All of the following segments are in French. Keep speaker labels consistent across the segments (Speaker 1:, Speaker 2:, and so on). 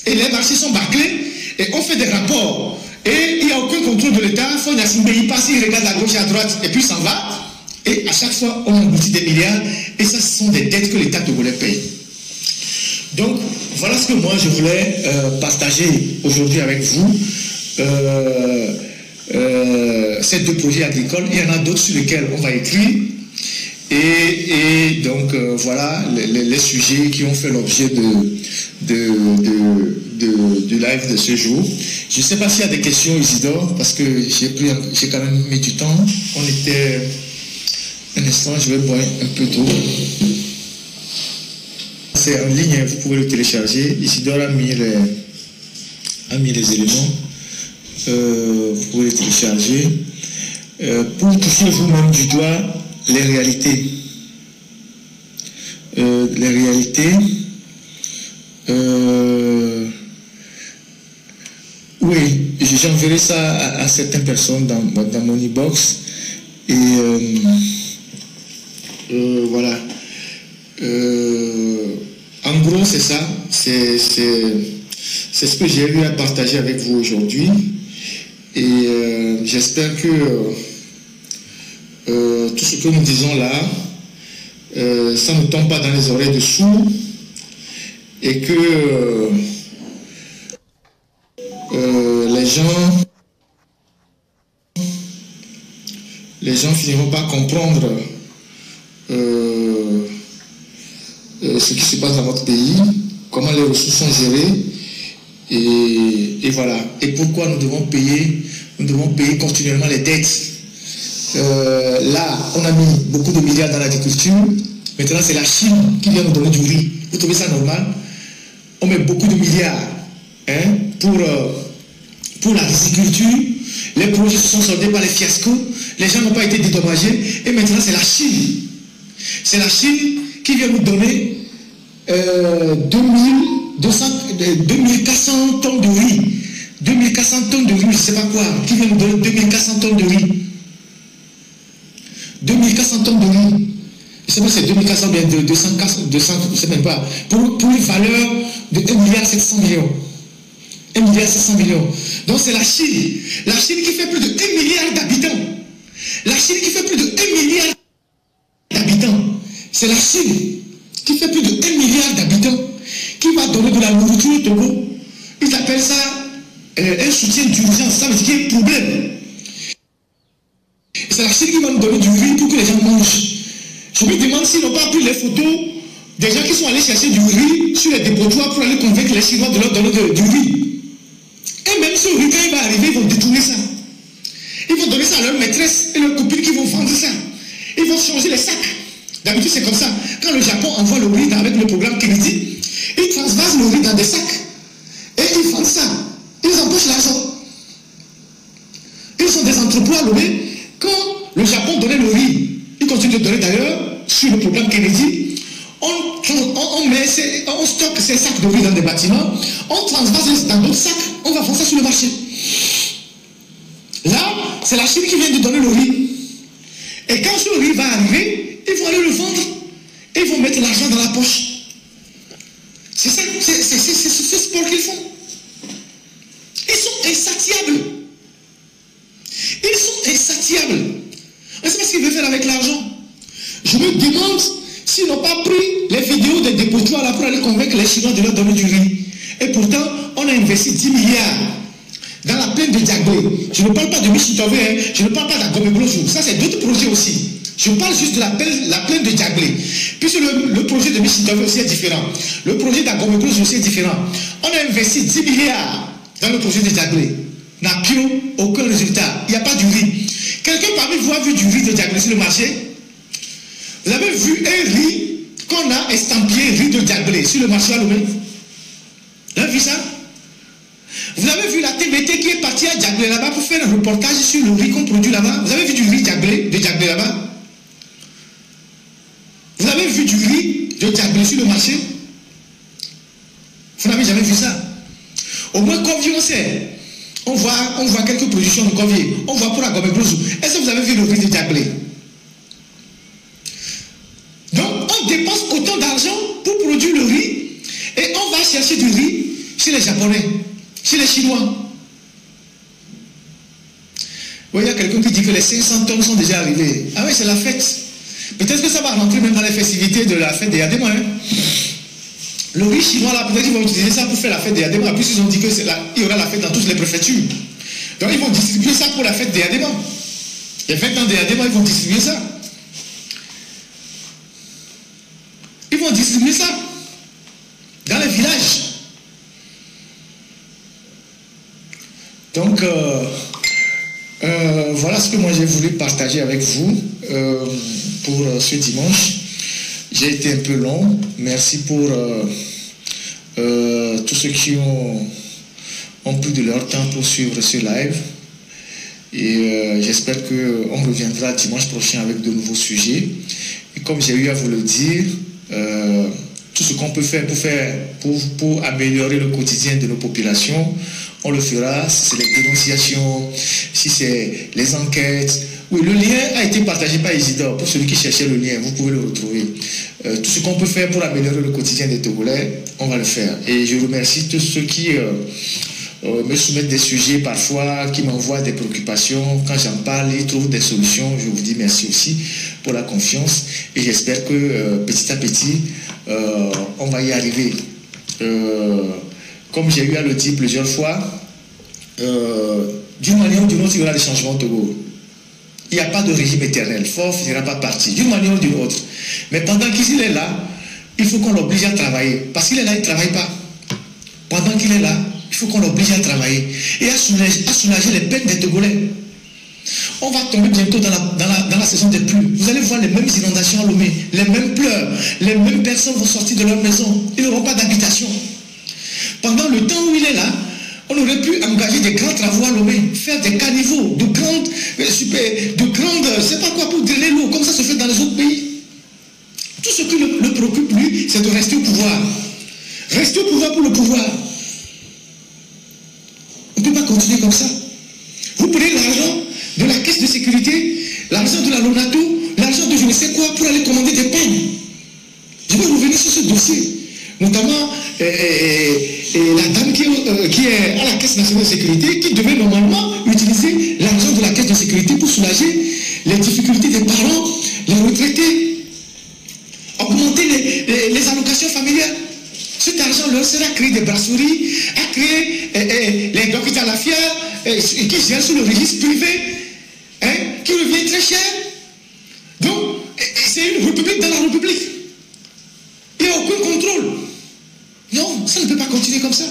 Speaker 1: Et les marchés sont bâclés et on fait des rapports. Et il n'y a aucun contrôle de l'État. Il passe, il regarde à gauche et à droite et puis s'en va. Et à chaque fois, on engloutit des milliards. Et ça, ce sont des dettes que l'État togolais paye. Donc, voilà ce que moi, je voulais partager aujourd'hui avec vous. Ces deux projets agricoles. Il y en a d'autres sur lesquels on va écrire. Et donc, voilà les sujets qui ont fait l'objet du live de ce jour. Je ne sais pas s'il y a des questions, Isidore, parce que j'ai quand même mis du temps. On était... Un instant, je vais boire un peu d'eau. C'est en ligne, vous pouvez le télécharger. Isidore a mis les éléments. Vous pouvez le télécharger. Pour toucher vous-même du doigt les réalités. Les réalités. Oui, j'enverrai ça à certaines personnes dans mon e-box. Et voilà. En gros, c'est ça. C'est ce que j'ai eu à partager avec vous aujourd'hui. Et j'espère que tout ce que nous disons là, ça ne tombe pas dans les oreilles de sourds et que les gens finiront par comprendre ce qui se passe dans votre pays, comment les ressources sont gérées et voilà. Et pourquoi nous devons payer continuellement les dettes. Là, on a mis beaucoup de milliards dans l'agriculture. Maintenant, c'est la Chine qui vient nous donner du riz. Vous trouvez ça normal? On met beaucoup de milliards pour la riziculture. Les projets se sont soldés par les fiascos. Les gens n'ont pas été dédommagés. Et maintenant, c'est la Chine. C'est la Chine qui vient nous donner 2400 tonnes de riz. 2400 tonnes de riz, je ne sais pas quoi. Qui vient nous donner 2400 tonnes de riz. 2400 tonnes de riz. Je ne sais pas si c'est 2400 bien 200, je ne sais même pas. Pour une valeur de 1,7 milliard. 1,7 milliard. Donc c'est la Chine. La Chine qui fait plus de 1 milliard d'habitants. La Chine qui fait plus de 1 milliard d'habitants. C'est la Chine qui fait plus de 1 milliard d'habitants qui va donner de la nourriture au Togo. Ils appellent ça un soutien d'urgence. Ça veut dire qu'il y a un problème. C'est la Chine qui va nous donner du riz pour que les gens mangent. Je me demande s'ils n'ont pas pris les photos des gens qui sont allés chercher du riz sur les dépotoirs pour aller convaincre les Chinois de leur donner du riz. Et même ce riz, quand il va arriver, ils vont détourner ça. Ils vont donner ça à leur maîtresse et leurs copines qui vont vendre ça. Ils vont changer les sacs. D'habitude, c'est comme ça. Quand le Japon envoie le riz avec le programme Kennedy, ils transvasent le riz dans des sacs. Et ils vendent ça. Ils empochent l'argent. Ils sont des entrepôts à Lomé. Quand le Japon donnait le riz, il continue de donner d'ailleurs sur le programme Kennedy, on stocke ces sacs de riz dans des bâtiments, on transvase dans d'autres sacs, on va vendre ça sur le marché. Là, c'est la Chine qui vient de donner le riz. Et quand ce riz va arriver, ils vont aller le vendre et ils vont mettre l'argent dans la poche. C'est ça, c'est ce sport qu'ils font. Ils sont insatiables. Ils sont insatiables. On ne sait pas ce qu'ils veulent faire avec l'argent. Je me demande s'ils n'ont pas pris les vidéos des dépotoirs là pour aller convaincre les Chinois de leur donner du riz. Et pourtant, on a investi 10 milliards dans la plaine de Diaglé. Je ne parle pas de Michitové, je ne parle pas d'Agomegloso. Ça, c'est d'autres projets aussi. Je parle juste de la plaine de Diaglé. Puisque le projet de Michitové aussi est différent. Le projet d'Agomegloso aussi est différent. On a investi 10 milliards dans le projet de Diaglé. N'a plus aucun résultat. Il n'y a pas du riz. Quelqu'un parmi vous a vu du riz de Diaglé sur le marché? Vous avez vu un riz qu'on a estampillé riz de Diaglé sur le marché à Lomé? Vous avez vu ça? Vous avez vu la TBT qui est partie à Diaglé là-bas pour faire un reportage sur le riz qu'on produit là-bas? Vous avez vu du riz de Diaglé là-bas? Vous avez vu du riz de Diaglé sur le marché? Vous n'avez jamais vu ça? Au moins, Corvier, on sait. On voit quelques productions de Corvier. On voit pour Agomegloso. Est-ce que vous avez vu le riz de Diaglé? Donc, on dépense autant d'argent pour produire le riz et on va chercher du riz chez les Japonais, chez les Chinois. Oui, il y a quelqu'un qui dit que les 500 tonnes sont déjà arrivés. Ah oui, c'est la fête. Peut-être que ça va rentrer même dans les festivités de la fête des Yadema. Hein. Le riz chinois, là, peut-être qu'ils vont utiliser ça pour faire la fête des Yadema, puisqu'ils ont dit qu'il y aura la fête dans toutes les préfectures. Donc ils vont distribuer ça pour la fête des Yadema. Les 20 ans des Yadema, ils vont distribuer ça. Ils vont distribuer ça dans les villages. Donc, voilà ce que moi j'ai voulu partager avec vous pour ce dimanche. J'ai été un peu long. Merci pour tous ceux qui ont pris de leur temps pour suivre ce live. Et j'espère qu'on reviendra dimanche prochain avec de nouveaux sujets. Et comme j'ai eu à vous le dire, tout ce qu'on peut faire pour améliorer le quotidien de nos populations, on le fera. Si c'est les dénonciations, si c'est les enquêtes. Oui, le lien a été partagé par Isidore. Pour celui qui cherchait le lien, vous pouvez le retrouver. Tout ce qu'on peut faire pour améliorer le quotidien des Togolais, on va le faire. Et je remercie tous ceux qui me soumettent des sujets parfois, qui m'envoient des préoccupations. Quand j'en parle, ils trouvent des solutions. Je vous dis merci aussi pour la confiance. Et j'espère que petit à petit, on va y arriver. Comme j'ai eu à le dire plusieurs fois, d'une manière ou d'une autre, il y aura des changements au Togo. Il n'y a pas de régime éternel. Fort finira pas partir, d'une manière ou d'une autre. Mais pendant qu'il est là, il faut qu'on l'oblige à travailler. Parce qu'il est là, il ne travaille pas. Pendant qu'il est là, il faut qu'on l'oblige à travailler. Et à soulager les peines des Togolais. On va tomber bientôt dans la saison des pluies. Vous allez voir les mêmes inondations à Lomé, les mêmes pleurs, les mêmes personnes vont sortir de leur maison. Ils n'auront pas d'habitation. Pendant le temps où il est là, on aurait pu engager des grands travaux à Lomé, faire des caniveaux, de grandes, je sais pas quoi, pour drainer l'eau, comme ça se fait dans les autres pays. Tout ce qui le préoccupe, lui, c'est de rester au pouvoir. Rester au pouvoir pour le pouvoir. On ne peut pas continuer comme ça. Vous prenez l'argent de la caisse de sécurité, l'argent de la Lonato, l'argent de je ne sais quoi pour aller commander des peines. Je vais revenir sur ce dossier. Notamment la dame qui est à la Caisse nationale de sécurité, qui devait normalement utiliser l'argent de la Caisse de sécurité pour soulager les difficultés des parents, les retraités, augmenter les allocations familiales. Cet argent leur sert à créer des brasseries, à créer les docteurs à la fière, qui gèrent sur le registre privé, hein, qui revient très cher. Donc, c'est une république dans la république. Il n'y a aucun contrôle. Non, ça ne peut pas continuer comme ça.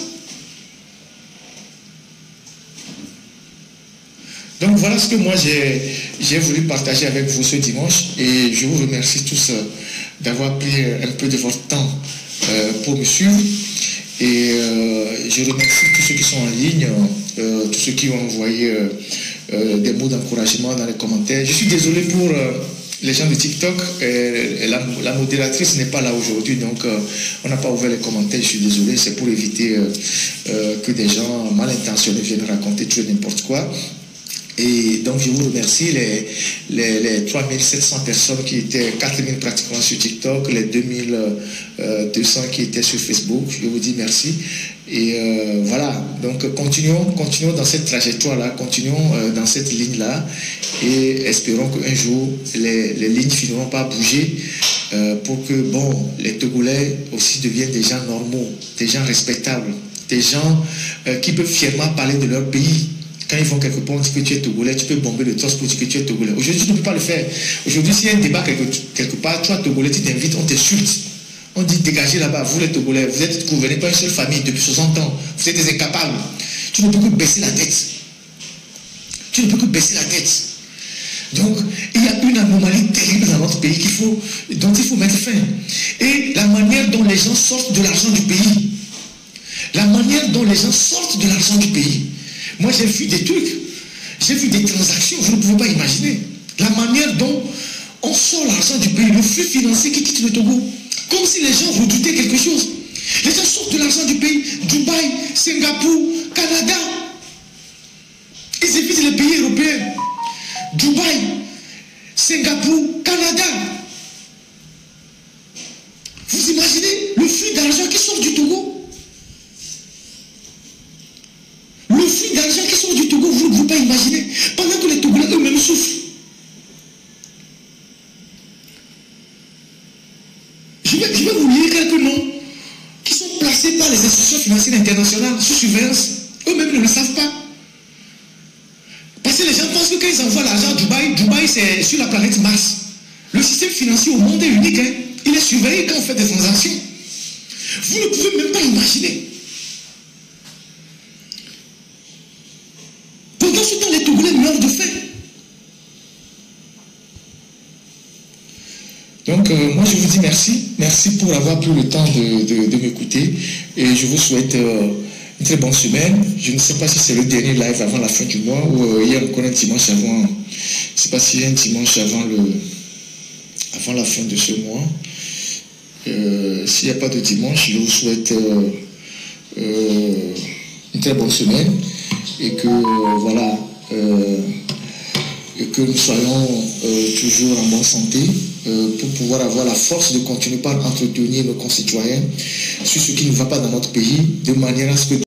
Speaker 1: Donc voilà ce que moi j'ai voulu partager avec vous ce dimanche. Et je vous remercie tous d'avoir pris un peu de votre temps pour me suivre. Et je remercie tous ceux qui sont en ligne, tous ceux qui ont envoyé des mots d'encouragement dans les commentaires. Je suis désolé pour les gens de TikTok. La modératrice n'est pas là aujourd'hui, donc on n'a pas ouvert les commentaires. Je suis désolé, c'est pour éviter que des gens mal intentionnés viennent raconter tout et n'importe quoi. Et donc je vous remercie, les 3700 personnes qui étaient, 4000 pratiquement sur TikTok, les 2200 qui étaient sur Facebook, je vous dis merci. Et voilà, donc continuons dans cette trajectoire-là, continuons dans cette ligne-là, et espérons qu'un jour, les lignes finiront par bouger pour que, bon, les Togolais aussi deviennent des gens normaux, des gens respectables, des gens qui peuvent fièrement parler de leur pays. Quand ils vont quelque part, on dit que tu es Togolais, tu peux bomber le torse pour dire que tu es Togolais. Aujourd'hui, tu ne peux pas le faire. Aujourd'hui, s'il y a un débat quelque part, toi, Togolais, tu t'invites, on t'insulte. On dit dégagez là-bas, vous les Togolais, vous êtes gouvernés par une seule famille depuis 60 ans. Vous êtes des incapables. Tu ne peux que baisser la tête. Tu ne peux que baisser la tête. Donc, il y a une anomalie terrible dans notre pays dont il faut mettre fin. Et la manière dont les gens sortent de l'argent du pays. La manière dont les gens sortent de l'argent du pays. Moi, j'ai vu des trucs, j'ai vu des transactions, vous ne pouvez pas imaginer. La manière dont on sort l'argent du pays, le flux financier qui quitte le Togo, comme si les gens redoutaient quelque chose. Les gens sortent de l'argent du pays, Dubaï, Singapour, Canada. Ils évitent les pays européens. Dubaï, Singapour, Canada. Vous imaginez le flux d'argent qui sort du Togo? financière internationale sous surveillance. Eux-mêmes ne le savent pas. Parce que les gens pensent que quand ils envoient l'argent à Dubaï, Dubaï c'est sur la planète Mars. Le système financier au monde est unique. Hein. Il est surveillé quand on fait des transactions. Vous ne pouvez même pas imaginer. Pendant ce temps, les Togolais meurent de faim. Donc, moi, je vous dis merci. Merci pour avoir pris le temps de m'écouter. Et je vous souhaite une très bonne semaine. Je ne sais pas si c'est le dernier live avant la fin du mois ou il y a encore un dimanche avant. Je ne sais pas s'il y a un dimanche avant la fin de ce mois. S'il n'y a pas de dimanche, je vous souhaite une très bonne semaine et que voilà et que nous soyons toujours en bonne santé pour pouvoir avoir la force de continuer par entretenir nos concitoyens sur ce qui ne va pas dans notre pays de manière à ce que